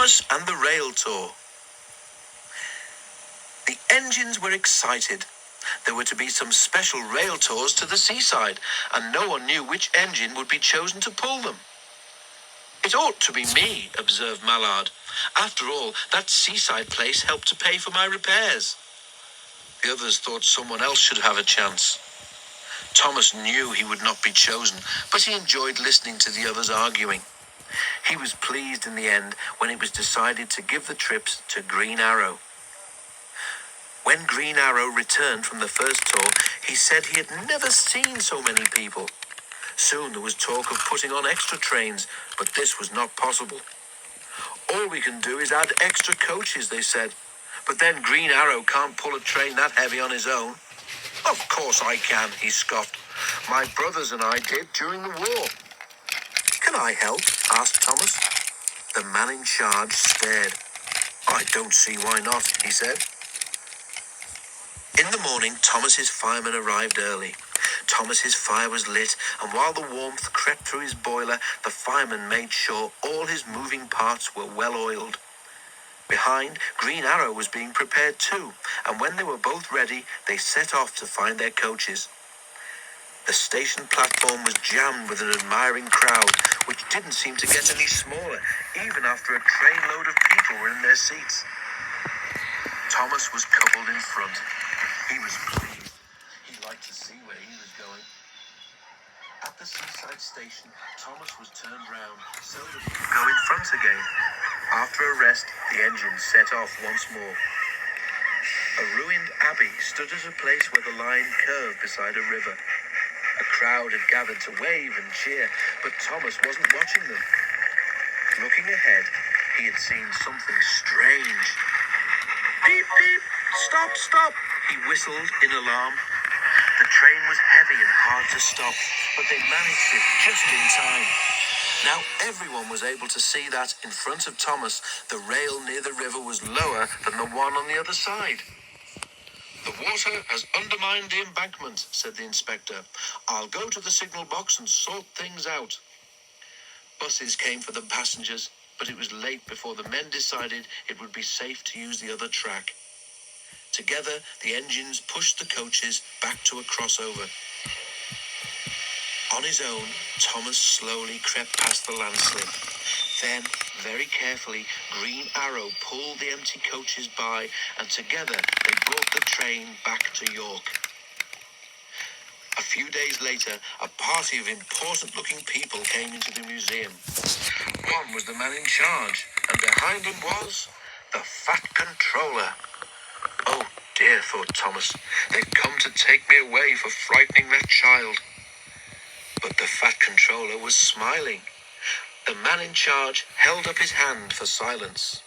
Thomas and the Railtour. The engines were excited. There were to be some special rail tours to the seaside, and no one knew which engine would be chosen to pull them. "It ought to be me," observed Mallard. "After all, that seaside place helped to pay for my repairs." The others thought someone else should have a chance. Thomas knew he would not be chosen, but he enjoyed listening to the others arguing. He was pleased in the end when it was decided to give the trips to Green Arrow. When Green Arrow returned from the first tour, he said he had never seen so many people. Soon there was talk of putting on extra trains, but this was not possible. "All we can do is add extra coaches," they said. "But then Green Arrow can't pull a train that heavy on his own." "Of course I can," he scoffed. "My brothers and I did during the war." "Can I help?" asked Thomas. The man in charge stared. "I don't see why not," he said. In the morning, Thomas's fireman arrived early. Thomas's fire was lit, and while the warmth crept through his boiler, the fireman made sure all his moving parts were well oiled. Behind, Green Arrow was being prepared too, and when they were both ready, they set off to find their coaches. The station platform was jammed with an admiring crowd, which didn't seem to get any smaller, even after a trainload of people were in their seats. Thomas was coupled in front. He was pleased. He liked to see where he was going. At the seaside station, Thomas was turned round so that he could go in front again. After a rest, the engine set off once more. A ruined abbey stood at a place where the line curved beside a river. A crowd had gathered to wave and cheer, but Thomas wasn't watching them. Looking ahead, he had seen something strange. "Beep, beep! Stop, stop!" he whistled in alarm. The train was heavy and hard to stop, but they managed it just in time. Now everyone was able to see that, in front of Thomas, the rail near the river was lower than the one on the other side. "The water has undermined the embankment," said the inspector. "I'll go to the signal box and sort things out." Buses came for the passengers, but it was late before the men decided it would be safe to use the other track. Together, the engines pushed the coaches back to a crossover. On his own, Thomas slowly crept past the landslip. Then, very carefully, Green Arrow pulled the empty coaches by, and together they brought the train back to York. A few days later, a party of important-looking people came into the museum. One was the man in charge, and behind him was the Fat Controller. "Oh dear," thought Thomas, "they've come to take me away for frightening that child." But the Fat Controller was smiling. The man in charge held up his hand for silence.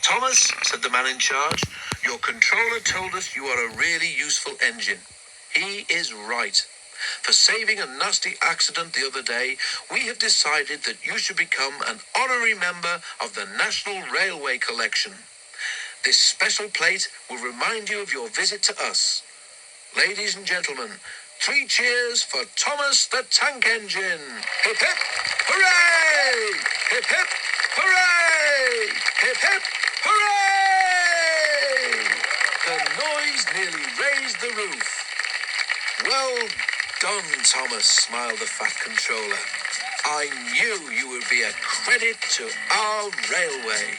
"Thomas," said the man in charge, "your controller told us you are a really useful engine. He is right. For saving a nasty accident the other day, we have decided that you should become an honorary member of the National Railway Collection. This special plate will remind you of your visit to us. Ladies and gentlemen, 3 cheers for Thomas the Tank Engine. Hip hip, hooray! Hip hip, hooray! Hip hip, hooray! The noise nearly raised the roof. "Well done, Thomas," smiled the Fat Controller. "I knew you would be a credit to our railway."